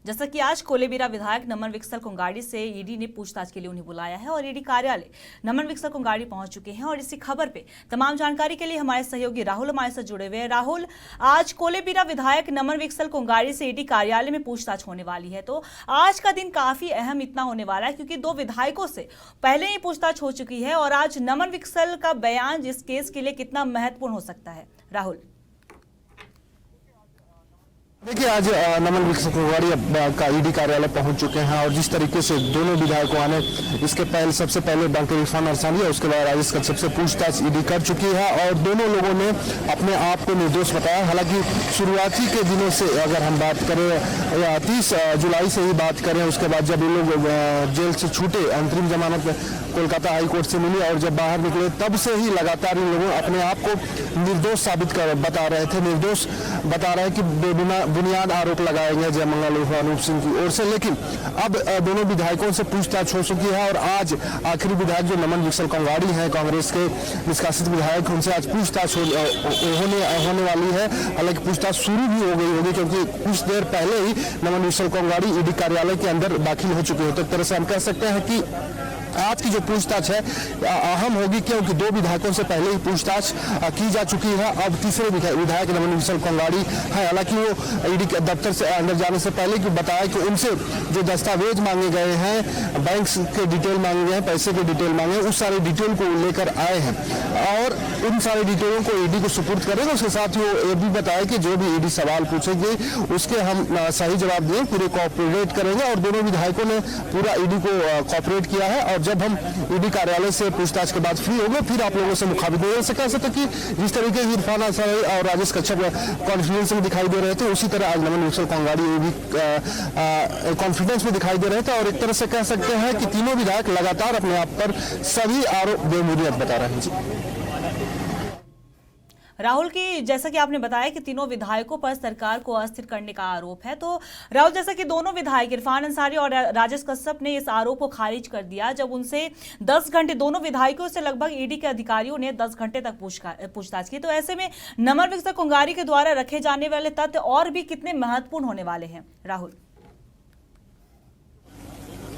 जैसा कि आज कोलेबिरा विधायक नमन विकसल कोंगाड़ी से ईडी ने पूछताछ के लिए उन्हें बुलाया है और ईडी कार्यालय नमन विकसल कोंगाड़ी पहुंच चुके हैं। और इसी खबर पे तमाम जानकारी के लिए हमारे सहयोगी राहुल हमारे साथ जुड़े हुए हैं। राहुल, आज कोलेबिरा विधायक नमन विकसल कोंगाड़ी से ईडी कार्यालय में पूछताछ होने वाली है, तो आज का दिन काफी अहम इतना होने वाला है क्योंकि दो विधायकों से पहले ही पूछताछ हो चुकी है और आज नमन विकसल का बयान इस केस के लिए कितना महत्वपूर्ण हो सकता है। राहुल, देखिए, आज नमन विकसल कोंगाड़ी का ईडी कार्यालय पहुंच चुके हैं और जिस तरीके से दोनों विधायकों ने इसके पहले सबसे पहले डॉक्टर इरफान अरसानी और उसके बाद राजेश कश्यप से पूछताछ ईडी कर चुकी है और दोनों लोगों ने अपने आप को निर्दोष बताया। हालांकि शुरुआती के दिनों से अगर हम बात करें या 30 जुलाई से ही बात करें, उसके बाद जब ये लोग जेल से छूटे, अंतरिम जमानत कोलकाता हाई कोर्ट से मिली और जब बाहर निकले तब से ही लगातार इन लोगों अपने आप को निर्दोष साबित कर बता रहे थे, निर्दोष बता रहे कि बुनियाद आरोप लगाए गए जयमंगल उर्फ अनूप सिंह की ओर से। लेकिन अब दोनों विधायकों से पूछताछ हो चुकी है और आज आखिरी विधायक जो नमन विकसल कोंगाड़ी हैं, कांग्रेस के निष्कासित विधायक, उनसे आज पूछताछ होने वाली है। हालांकि पूछताछ शुरू भी हो गई होगी क्योंकि कुछ देर पहले ही नमन विकसल कोंगाड़ी ईडी कार्यालय के अंदर दाखिल हो चुके हैं। तो एक तरह से हम कह सकते हैं कि आज की जो पूछताछ है अहम होगी क्योंकि दो विधायकों से पहले ही पूछताछ की जा चुकी है। अब तीसरे विधायक नमन विकसल कोंगाड़ी है। हालांकि वो ईडी के दफ्तर से अंदर जाने से पहले कि बताया कि उनसे जो दस्तावेज मांगे गए हैं, बैंक के डिटेल मांगे गए हैं, पैसे के डिटेल मांगे हैं, उस सारे डिटेल को लेकर आए हैं और उन सारे डिटेलों को ईडी को सुपुर्द करेंगे। उसके साथ ही वो ये भी बताया कि जो भी ईडी सवाल पूछेगी उसके हम सही जवाब दें, पूरे कोऑपरेट करेंगे और दोनों विधायकों ने पूरा ईडी को कोऑपरेट किया है। और जब हम ईडी कार्यालय से पूछताछ के बाद फ्री होंगे फिर आप लोगों से मुखातिब हो सके। ऐसा था कि जिस तरीके से इरफान अरसानी और राजेश कश्यप कॉन्फिडेंस में दिखाई दे रहे थे, उसी तरह आज नमन विकसल कोंगाड़ी भी कॉन्फिडेंस में दिखाई दे रहे थे और एक तरह से कह सकते हैं कि तीनों विधायक लगातार अपने आप पर सभी आरोप बेबुनियाद बता रहे हैं। जी राहुल, की जैसा कि आपने बताया कि तीनों विधायकों पर सरकार को अस्थिर करने का आरोप है, तो राहुल, जैसा कि दोनों विधायक इरफान अंसारी और राजेश कश्यप ने इस आरोप को खारिज कर दिया जब उनसे 10 घंटे दोनों विधायकों से लगभग ईडी के अधिकारियों ने 10 घंटे तक पूछताछ की, तो ऐसे में नमन विकसल कोंगाड़ी के द्वारा रखे जाने वाले तथ्य और भी कितने महत्वपूर्ण होने वाले हैं। राहुल,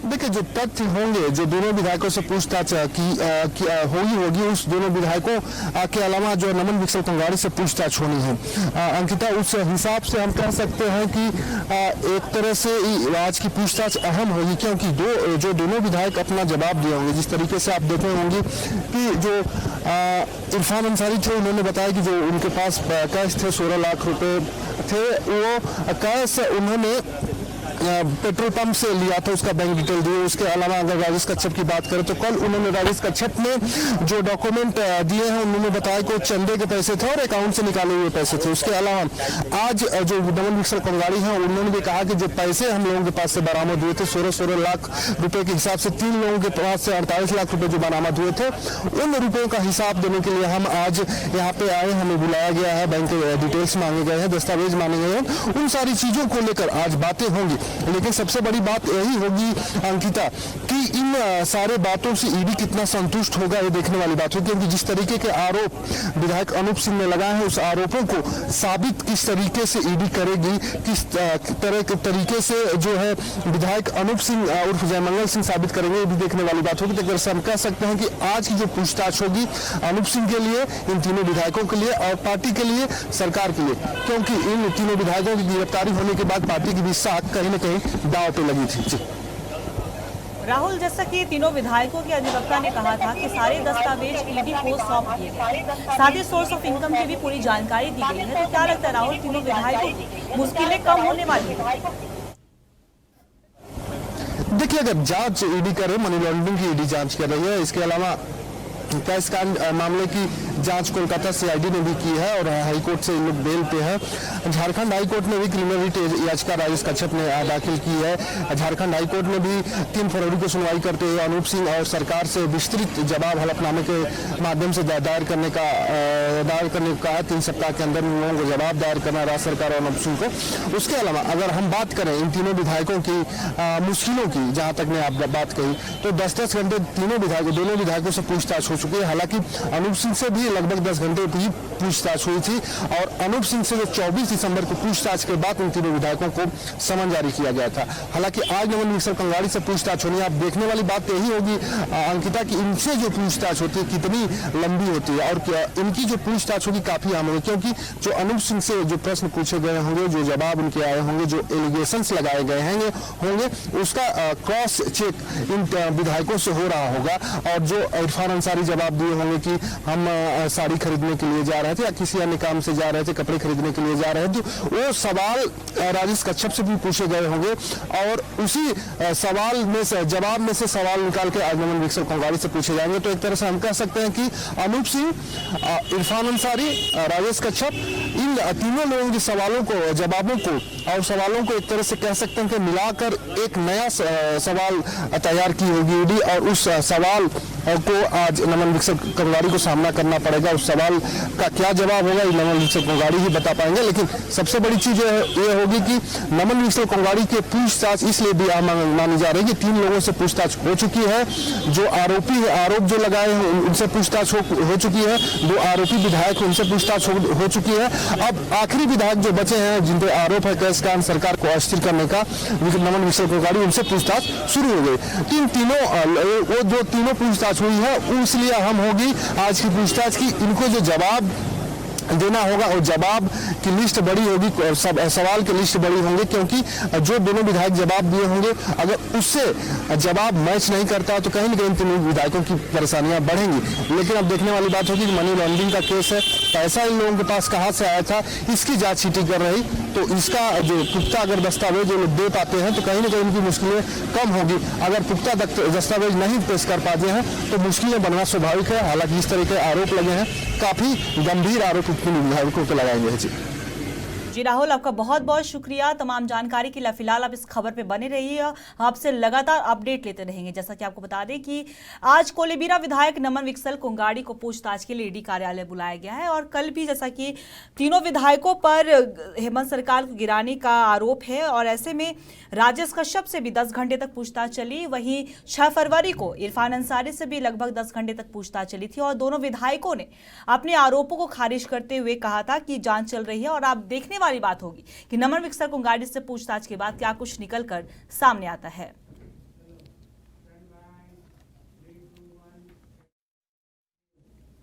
देखिए, जो तथ्य होंगे जो दोनों विधायकों से पूछताछ होगी उस दोनों विधायकों के अलावा जो नमन विकसल कोंगाड़ी से पूछताछ होनी है अंकिता, उस हिसाब से हम कह सकते हैं कि एक तरह से आज की पूछताछ अहम होगी क्योंकि जो दोनों विधायक अपना जवाब दिए होंगे। जिस तरीके से आप देखे होंगे कि जो इरफान अंसारी थे, उन्होंने बताया कि जो उनके पास कैश थे 16 लाख रुपए थे, वो कैश उन्होंने पेट्रोल पंप से लिया था, उसका बैंक डिटेल दिए। उसके अलावा अगर राजेश कश्यप की बात करें तो कल उन्होंने राजेश कश्यप ने जो डॉक्यूमेंट दिए हैं उन्होंने बताया कि चंदे के पैसे थे और अकाउंट से निकाले हुए पैसे थे। उसके अलावा आज जो नमन विकसल कोंगाड़ी हैं उन्होंने भी कहा कि जो पैसे हम लोगों के पास से बरामद हुए थे 16 लाख रुपए के हिसाब से 3 लोगों के पास से 48 लाख रुपए जो बरामद हुए थे, उन रुपयों का हिसाब देने के लिए हम आज यहाँ पे आए, हमें बुलाया गया है, बैंक के डिटेल्स मांगे गए हैं, दस्तावेज मांगे गए हैं, उन सारी चीजों को लेकर आज बातें होंगी। लेकिन सबसे बड़ी बात यही होगी अंकिता कि इन सारे बातों से ईडी कितना संतुष्ट होगा, ये देखने वाली बात होगी क्योंकि जिस तरीके के आरोप विधायक अनूप सिंह ने लगाए हैं उस आरोपों को साबित किस तरीके से ईडी करेगी, किस तरह के तरीके से जो है विधायक अनूप सिंह उर्फ जयमंगल सिंह साबित करेंगे, ये भी देखने वाली बात होगी। तो हम कह सकते हैं कि आज की जो पूछताछ होगी अनूप सिंह के लिए, इन तीनों विधायकों के लिए और पार्टी के लिए, सरकार के लिए, क्योंकि इन तीनों विधायकों की गिरफ्तारी होने के बाद पार्टी की भी साख कहीं न कहीं दांव पे लगी थी। राहुल, जैसा कि तीनों विधायकों के अधिवक्ता ने कहा था कि सारे दस्तावेज ईडी को सौंप दिए गए, साथ ही सोर्स ऑफ इनकम की भी पूरी जानकारी दी गई है, तो क्या लगता है राहुल, तीनों विधायकों की मुश्किलें कम होने वाली है? देखिए, अगर जांच ईडी करे, मनी लॉन्ड्रिंग की ईडी जांच कर रही है, इसके अलावा कैश कांड मामले की जांच कोलकाता सीआईडी ने भी की है और हाईकोर्ट से इन लोग बेल पे है। झारखंड हाईकोर्ट में भी क्रिमिनल रिट याचिका राजेश कश्यप ने दाखिल की है। झारखंड हाईकोर्ट ने भी 3 फरवरी को सुनवाई करते हुए अनूप सिंह और सरकार से विस्तृत जवाब हलफनामे के माध्यम से दायर करने को कहा है। 3 सप्ताह के अंदर उन लोगों को जवाब दायर करना राज्य सरकार और अनूप सिंह को। उसके अलावा अगर हम बात करें इन तीनों विधायकों की मुश्किलों की, जहां तक ने आप बात कही, तो 10-10 घंटे दोनों विधायकों से पूछताछ हो चुकी है। हालांकि अनूप सिंह से भी की लगभग 10 घंटे की पूछताछ हुई थी और अनूप सिंह से जो 24 दिसंबर को पूछताछ के बाद उन तीनों विधायकों को समन जारी किया गया था। हालांकि आज नमन विक्सर कंगाड़ी से पूछताछ होनी है। अब देखने वाली बात यही होगी अंकिता कि इनसे जो पूछताछ होती है कितनी लंबी होती है और क्या इनकी जो पूछताछ होगी काफी अहम होगी, क्योंकि जो अनूप सिंह से जो प्रश्न पूछे गए होंगे, जो जवाब उनके आए होंगे, जो एलिगेशंस लगाए गए होंगे उसका क्रॉस चेक इन विधायकों से हो रहा होगा। और जो इरफान अंसारी जवाब दिए होंगे कि हम साड़ी खरीदने के लिए जा रहे थे या किसी अन्य काम से जा रहे थे, कपड़े खरीदने के लिए जा रहे थे, तो वो सवाल राजेश कश्यप से भी पूछे गए होंगे और उसी सवाल में से जवाब में से सवाल निकाल के आज नमन विक्सर कंगाड़ी से पूछे जाएंगे। तो एक तरह से हम कह सकते हैं कि अनूप सिंह, इरफान अंसारी, राजेश कश्यप, इन तीनों लोगों के सवालों को, जवाबों को और सवालों को एक तरह से कह सकते हैं कि मिलाकर एक नया सवाल तैयार की होगी ईडी और उस सवाल को आज नमन विक्सर कंगाड़ी को सामना करना पड़ेगा। उस सवाल का क्या जवाब होगा ये नमन विक्सर कंगाड़ी ही बता पाएंगे। लेकिन सबसे बड़ी चीज ये होगी कि नमन विक्सर कंगाड़ी के पूछताछ इसलिए भी मानी जा रही है कि 3 लोगों से पूछताछ हो चुकी है। जो आरोपी है, आरोप जो लगाए हैं उनसे पूछताछ हो चुकी है। 2 आरोपी विधायक उनसे पूछताछ हो चुकी है। अब आखिरी विधायक जो बचे हैं जिन पे आरोप है कैश कांड सरकार को अस्थिर करने का, नमन विक्सर कंगाड़ी, उनसे पूछताछ शुरू हो गई। तीनों पूछताछ हुई है इसलिए अहम होगी आज की पूछताछ की इनको जो जवाब देना होगा और जवाब की लिस्ट बड़ी होगी, सवाल की लिस्ट बड़ी होंगे, क्योंकि जो दोनों विधायक जवाब दिए होंगे अगर उससे जवाब मैच नहीं करता तो कहीं न कहीं तीनों विधायकों की परेशानियां बढ़ेंगी। लेकिन अब देखने वाली बात होगी कि मनी लॉन्ड्रिंग का केस है, पैसा इन लोगों के पास कहां से आया था, इसकी जांच सीटी कर रही, तो इसका जो पुख्ता अगर दस्तावेज जो लोग दे पाते हैं तो कहीं न कहीं उनकी मुश्किलें कम होगी। अगर पुख्ता दस्तावेज नहीं पेश कर पाते हैं तो मुश्किलें बनना स्वाभाविक है। हालांकि इस तरह के आरोप लगे हैं, काफी गंभीर आरोप विधायकों को लगाएंगे। जी राहुल, आपका बहुत बहुत शुक्रिया तमाम जानकारी के लिए। फिलहाल आप इस खबर पे बने रहिए, आपसे लगातार अपडेट लेते रहेंगे। जैसा कि आपको बता दें कि आज कोलेबिरा विधायक नमन विक्सर कंगाड़ी को पूछताछ के लिए ईडी कार्यालय बुलाया गया है और कल भी जैसा कि तीनों विधायकों पर हेमंत सरकार को गिराने का आरोप है और ऐसे में राजेश कश्यप से भी 10 घंटे तक पूछताछ चली। वहीं 6 फरवरी को इरफान अंसारी से भी लगभग 10 घंटे तक पूछताछ चली थी और दोनों विधायकों ने अपने आरोपों को खारिज करते हुए कहा था कि जांच चल रही है। और आप देखने वाली बात होगी कि नमन विक्सर कंगाड़ी से पूछताछ के बाद क्या कुछ निकल कर सामने आता है।